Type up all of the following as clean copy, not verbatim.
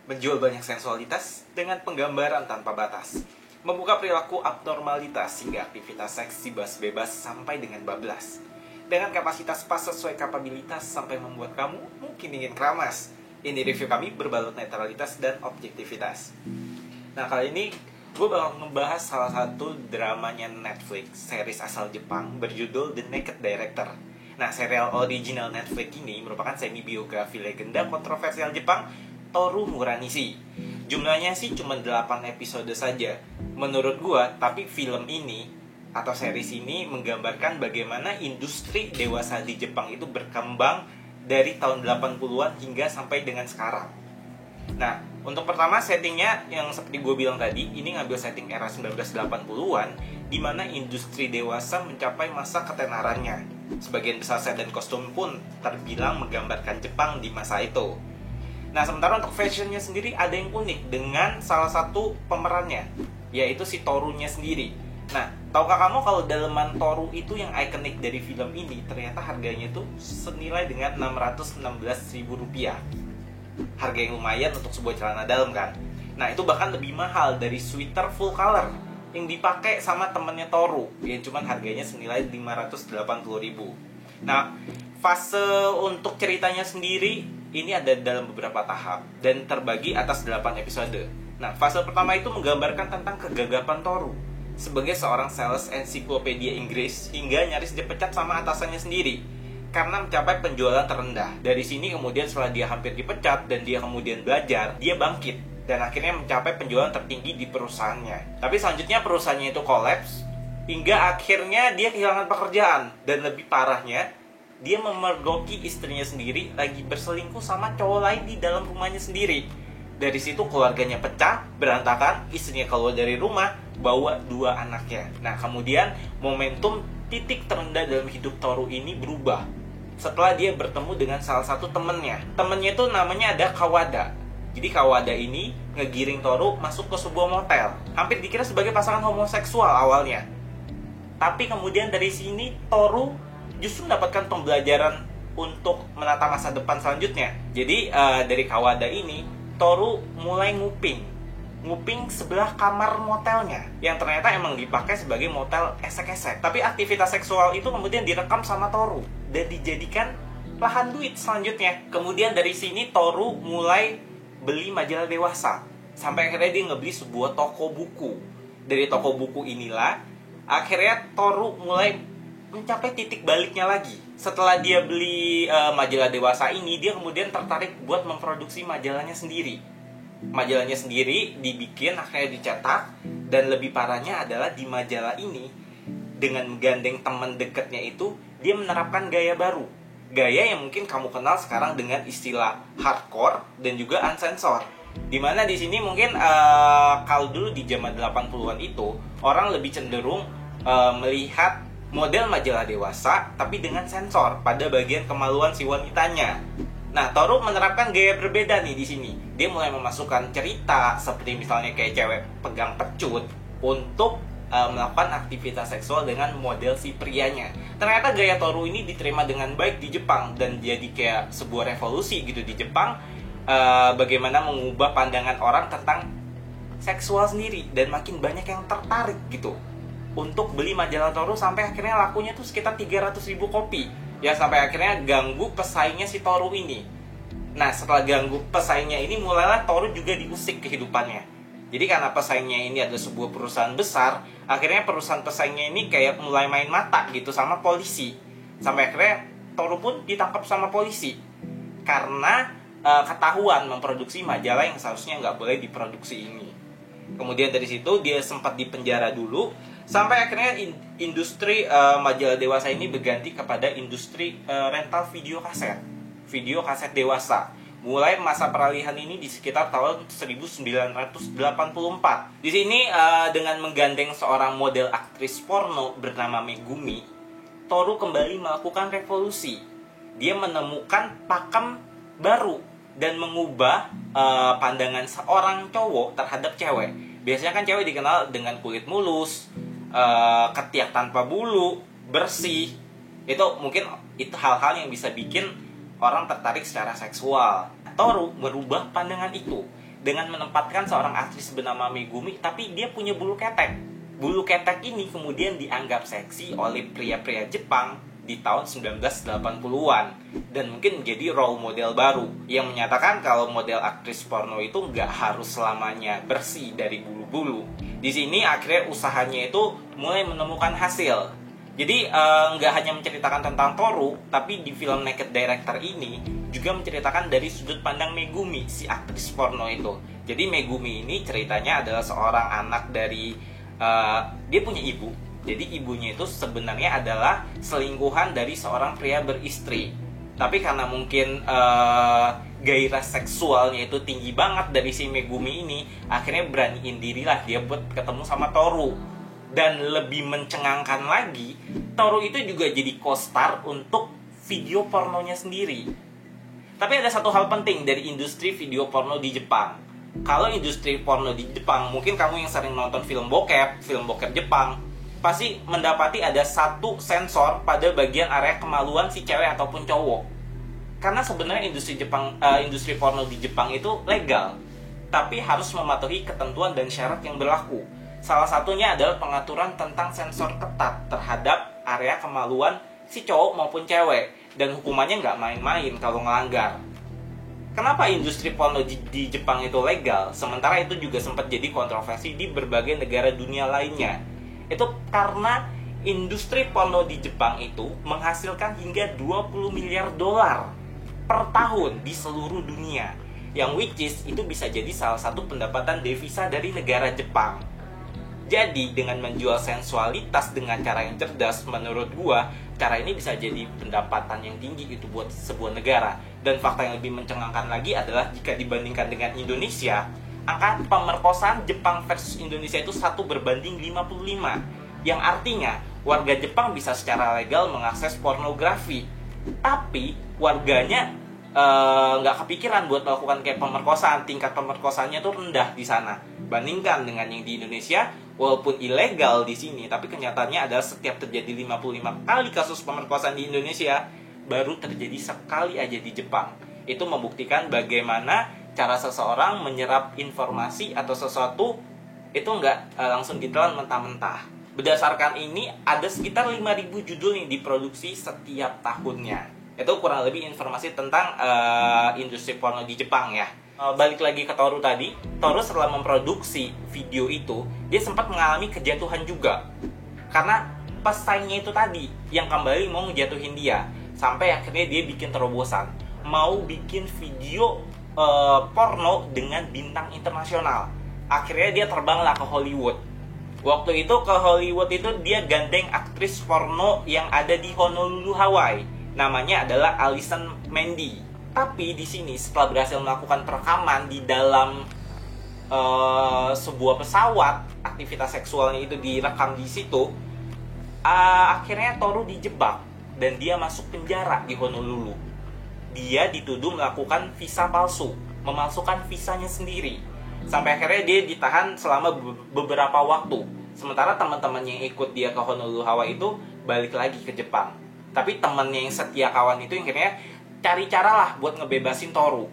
menjual banyak sensualitas dengan penggambaran tanpa batas, membuka perilaku abnormalitas hingga aktivitas seks bebas sampai dengan bablas, dengan kapasitas pas sesuai kapabilitas sampai membuat kamu mungkin ingin keramas. Ini review kami berbalut netralitas dan objektivitas. Nah, kali ini gue bakal ngebahas salah satu dramanya Netflix, series asal Jepang berjudul The Naked Director. Nah, serial original Netflix ini merupakan semi-biografi legenda kontroversial Jepang, Toru Muranishi. Jumlahnya sih cuma 8 episode saja menurut gue, tapi film ini atau series ini menggambarkan bagaimana industri dewasa di Jepang itu berkembang dari tahun 80-an hingga sampai dengan sekarang. Nah, untuk pertama settingnya yang seperti gue bilang tadi, ini ngambil setting era 1980-an di mana industri dewasa mencapai masa ketenarannya. Sebagian besar set dan kostum pun terbilang menggambarkan Jepang di masa itu. Nah, sementara untuk fashionnya sendiri ada yang unik dengan salah satu pemerannya, yaitu si Torunya sendiri. Nah, tahukah kamu kalau daleman Toru itu yang ikonik dari film ini ternyata harganya tuh senilai dengan Rp616.000. Harga yang lumayan untuk sebuah celana dalam kan. Nah, itu bahkan lebih mahal dari sweater full color yang dipakai sama temennya Toru, yang cuman harganya senilai Rp580.000. Nah, fase untuk ceritanya sendiri ini ada dalam beberapa tahap dan terbagi atas 8 episode. Nah, fase pertama itu menggambarkan tentang kegagapan Toru sebagai seorang sales ensiklopedia Inggris hingga nyaris dipecat sama atasannya sendiri karena mencapai penjualan terendah. Dari sini kemudian setelah dia hampir dipecat dan dia kemudian belajar, dia bangkit dan akhirnya mencapai penjualan tertinggi di perusahaannya. Tapi selanjutnya perusahaannya itu kolaps hingga akhirnya dia kehilangan pekerjaan, dan lebih parahnya dia memergoki istrinya sendiri lagi berselingkuh sama cowok lain di dalam rumahnya sendiri. Dari situ keluarganya pecah, berantakan, istrinya keluar dari rumah, bawa 2 anaknya. Nah, kemudian momentum titik terendah dalam hidup Toru ini berubah setelah dia bertemu dengan salah satu temennya. Temennya itu namanya ada Kawada. Jadi Kawada ini ngegiring Toru masuk ke sebuah motel. Hampir dikira sebagai pasangan homoseksual awalnya. Tapi kemudian dari sini Toru justru mendapatkan pembelajaran untuk menata masa depan selanjutnya. Jadi dari Kawada ini Toru mulai nguping sebelah kamar motelnya yang ternyata emang dipakai sebagai motel esek-esek. Tapi aktivitas seksual itu kemudian direkam sama Toru dan dijadikan lahan duit selanjutnya. Kemudian dari sini Toru mulai beli majalah dewasa sampai akhirnya dia ngebeli sebuah toko buku. Dari toko buku inilah akhirnya Toru mulai mencapai titik baliknya lagi. Setelah dia beli majalah dewasa ini, dia kemudian tertarik buat memproduksi majalahnya sendiri. Majalahnya sendiri dibikin, akhirnya dicetak, dan lebih parahnya adalah di majalah ini dengan menggandeng teman dekatnya itu, dia menerapkan gaya baru. Gaya yang mungkin kamu kenal sekarang dengan istilah hardcore dan juga unsensor. Dimana di sini mungkin kalau dulu di zaman 80-an itu orang lebih cenderung melihat model majalah dewasa tapi dengan sensor pada bagian kemaluan si wanitanya. Nah, Toru menerapkan gaya berbeda nih di sini. Dia mulai memasukkan cerita seperti misalnya kayak cewek pegang pecut untuk melakukan aktivitas seksual dengan model si prianya. Ternyata gaya Toru ini diterima dengan baik di Jepang dan jadi kayak sebuah revolusi gitu di Jepang, bagaimana mengubah pandangan orang tentang seksual sendiri dan makin banyak yang tertarik gitu untuk beli majalah Toru sampai akhirnya lakunya tuh sekitar 300.000 kopi. Ya sampai akhirnya ganggu pesaingnya si Toru ini. Nah, setelah ganggu pesaingnya ini mulailah Toru juga diusik kehidupannya. Jadi karena pesaingnya ini adalah sebuah perusahaan besar, akhirnya perusahaan pesaingnya ini kayak mulai main mata gitu sama polisi. Sampai akhirnya Toru pun ditangkap sama polisi karena ketahuan memproduksi majalah yang seharusnya nggak boleh diproduksi ini. Kemudian dari situ dia sempat dipenjara dulu sampai akhirnya industri majalah dewasa ini berganti kepada industri rental video kaset dewasa. Mulai masa peralihan ini di sekitar tahun 1984. Di sini dengan menggandeng seorang model aktris porno bernama Megumi, Toru kembali melakukan revolusi. Dia menemukan pakem baru dan mengubah pandangan seorang cowok terhadap cewek. Biasanya kan cewek dikenal dengan kulit mulus, ketiak tanpa bulu, bersih. Itu mungkin itu hal-hal yang bisa bikin orang tertarik secara seksual. Toru merubah pandangan itu dengan menempatkan seorang aktris bernama Megumi, tapi dia punya bulu ketek. Bulu ketek ini kemudian dianggap seksi oleh pria-pria Jepang di tahun 1980-an dan mungkin menjadi role model baru yang menyatakan kalau model aktris porno itu nggak harus selamanya bersih dari bulu-bulu. Di sini akhirnya usahanya itu mulai menemukan hasil. Jadi nggak hanya menceritakan tentang Toru, tapi di film Naked Director ini juga menceritakan dari sudut pandang Megumi, si aktris porno itu. Jadi Megumi ini ceritanya adalah seorang anak dari dia punya ibu. Jadi ibunya itu sebenarnya adalah selingkuhan dari seorang pria beristri. Tapi karena mungkin gairah seksualnya itu tinggi banget dari si Megumi ini, akhirnya beraniin dirilah dia buat ketemu sama Toru. Dan lebih mencengangkan lagi, Toru itu juga jadi co-star untuk video pornonya sendiri. Tapi ada satu hal penting dari industri video porno di Jepang. Kalau industri porno di Jepang, mungkin kamu yang sering nonton film bokep Jepang, pasti mendapati ada satu sensor pada bagian area kemaluan si cewek ataupun cowok. Karena sebenarnya industri porno di Jepang itu legal, tapi harus mematuhi ketentuan dan syarat yang berlaku. Salah satunya adalah pengaturan tentang sensor ketat terhadap area kemaluan si cowok maupun cewek, dan hukumannya nggak main-main kalau ngelanggar. Kenapa industri porno di Jepang itu legal, sementara itu juga sempat jadi kontroversi di berbagai negara dunia lainnya? Itu karena industri porno di Jepang itu menghasilkan hingga 20 miliar dolar per tahun di seluruh dunia, yang which is itu bisa jadi salah satu pendapatan devisa dari negara Jepang. Jadi dengan menjual sensualitas dengan cara yang cerdas, menurut gua cara ini bisa jadi pendapatan yang tinggi itu buat sebuah negara. Dan fakta yang lebih mencengangkan lagi adalah jika dibandingkan dengan Indonesia, angka pemerkosaan Jepang versus Indonesia itu 1:55, yang artinya warga Jepang bisa secara legal mengakses pornografi, tapi warganya nggak kepikiran buat melakukan kayak pemerkosaan. Tingkat pemerkosaannya tuh rendah di sana. Bandingkan dengan yang di Indonesia, walaupun ilegal di sini, tapi kenyataannya adalah setiap terjadi 55 kali kasus pemerkosaan di Indonesia, baru terjadi sekali aja di Jepang. Itu membuktikan bagaimana cara seseorang menyerap informasi atau sesuatu itu nggak langsung ditelan mentah-mentah. Berdasarkan ini, ada sekitar 5.000 judul yang diproduksi setiap tahunnya. Itu kurang lebih informasi tentang industri porno di Jepang ya. Balik lagi ke Toru tadi, Toru setelah memproduksi video itu, dia sempat mengalami kejatuhan juga. Karena pesaingnya itu tadi, yang kembali mau ngejatuhin dia. Sampai akhirnya dia bikin terobosan, mau bikin video porno dengan bintang internasional. Akhirnya dia terbanglah ke Hollywood. Waktu itu ke Hollywood itu dia gandeng aktris porno yang ada di Honolulu, Hawaii. Namanya adalah Allison Mandy. Tapi di sini setelah berhasil melakukan perekaman di dalam sebuah pesawat, aktivitas seksualnya itu direkam di situ, akhirnya Toru dijebak dan dia masuk penjara di Honolulu. Dia dituduh melakukan visa palsu, memalsukan visanya sendiri. Sampai akhirnya dia ditahan selama beberapa waktu. Sementara teman-teman yang ikut dia ke Honolulu, Hawaii itu balik lagi ke Jepang. Tapi temannya yang setia kawan itu akhirnya cari cara lah buat ngebebasin Toru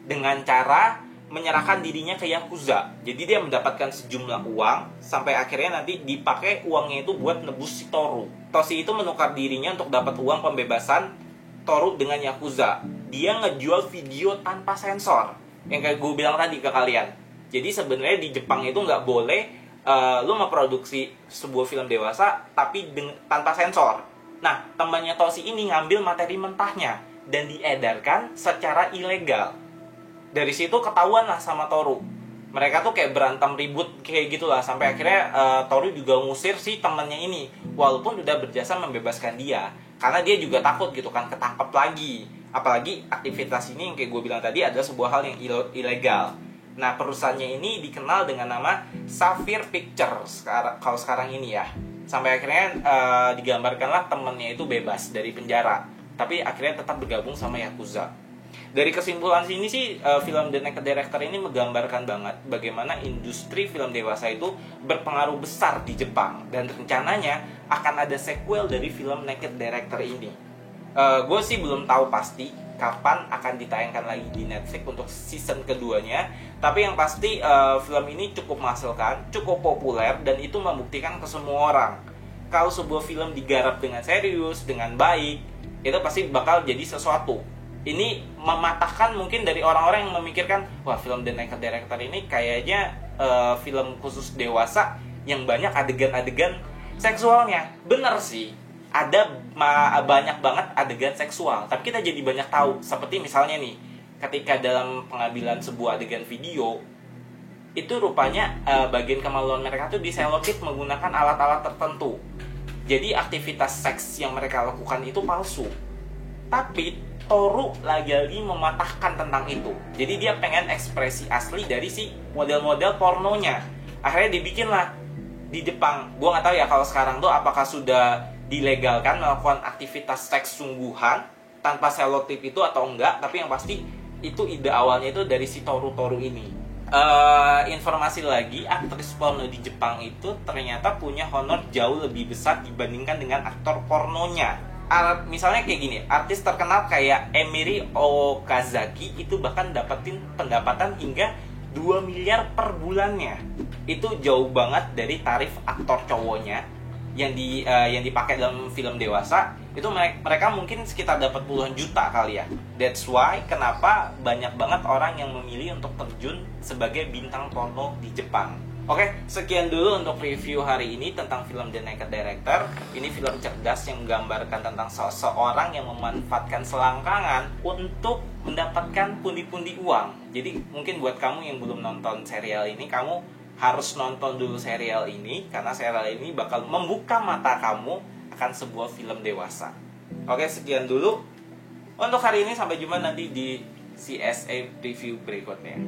dengan cara menyerahkan dirinya ke Yakuza. Jadi dia mendapatkan sejumlah uang sampai akhirnya nanti dipakai uangnya itu buat nebus si Toru. Toshi itu menukar dirinya untuk dapat uang pembebasan Toru dengan Yakuza. Dia ngejual video tanpa sensor, yang kayak gue bilang tadi ke kalian. Jadi sebenarnya di Jepang itu nggak boleh lu memproduksi sebuah film dewasa tapi tanpa sensor. Nah, temannya Toshi ini ngambil materi mentahnya dan diedarkan secara ilegal. Dari situ ketahuan lah sama Toru. Mereka tuh kayak berantem ribut kayak gitulah, sampai akhirnya Toru juga ngusir si temannya ini, walaupun udah berjasa membebaskan dia, karena dia juga takut gitu kan ketangkep lagi. Apalagi aktivitas ini yang kayak gue bilang tadi adalah sebuah hal yang ilegal. Nah, perusahaannya ini dikenal dengan nama Sapphire Pictures kalau sekarang ini ya. Sampai akhirnya digambarkanlah temennya itu bebas dari penjara, tapi akhirnya tetap bergabung sama Yakuza. Dari kesimpulan sini sih, film The Naked Director ini menggambarkan banget bagaimana industri film dewasa itu berpengaruh besar di Jepang. Dan rencananya akan ada sequel dari film Naked Director ini. Gue sih belum tahu pasti kapan akan ditayangkan lagi di Netflix untuk season keduanya. Tapi yang pasti film ini cukup menghasilkan, cukup populer, dan itu membuktikan ke semua orang kalau sebuah film digarap dengan serius, dengan baik, itu pasti bakal jadi sesuatu. Ini mematahkan mungkin dari orang-orang yang memikirkan, wah, film The Naked Director ini kayaknya film khusus dewasa yang banyak adegan-adegan seksualnya. Bener sih, ada banyak banget adegan seksual, tapi kita jadi banyak tahu. Seperti misalnya nih, ketika dalam pengambilan sebuah adegan video, itu rupanya bagian kemaluan mereka tuh diselotip menggunakan alat-alat tertentu. Jadi aktivitas seks yang mereka lakukan itu palsu. Tapi Toru lagi-lagi mematahkan tentang itu. Jadi dia pengen ekspresi asli dari si model-model pornonya. Akhirnya dibikinlah di Jepang. Gua nggak tahu ya kalau sekarang tuh apakah sudah dilegalkan melakukan aktivitas seks sungguhan tanpa selotip itu atau enggak. Tapi yang pasti itu ide awalnya itu dari si Toru ini. Informasi lagi, aktris porno di Jepang itu ternyata punya honor jauh lebih besar dibandingkan dengan aktor pornonya. Misalnya kayak gini, artis terkenal kayak Emiri Okazaki itu bahkan dapetin pendapatan hingga 2 miliar per bulannya. Itu jauh banget dari tarif aktor cowoknya yang dipakai dalam film dewasa. Itu mereka mungkin sekitar dapat puluhan juta kali ya. That's why kenapa banyak banget orang yang memilih untuk terjun sebagai bintang porno di Jepang. Oke, sekian dulu untuk review hari ini tentang film The Naked Director. Ini film cerdas yang menggambarkan tentang seseorang yang memanfaatkan selangkangan untuk mendapatkan pundi-pundi uang. Jadi mungkin buat kamu yang belum nonton serial ini, kamu harus nonton dulu serial ini, karena serial ini bakal membuka mata kamu akan sebuah film dewasa. Oke, sekian dulu untuk hari ini. Sampai jumpa nanti di CSA review berikutnya.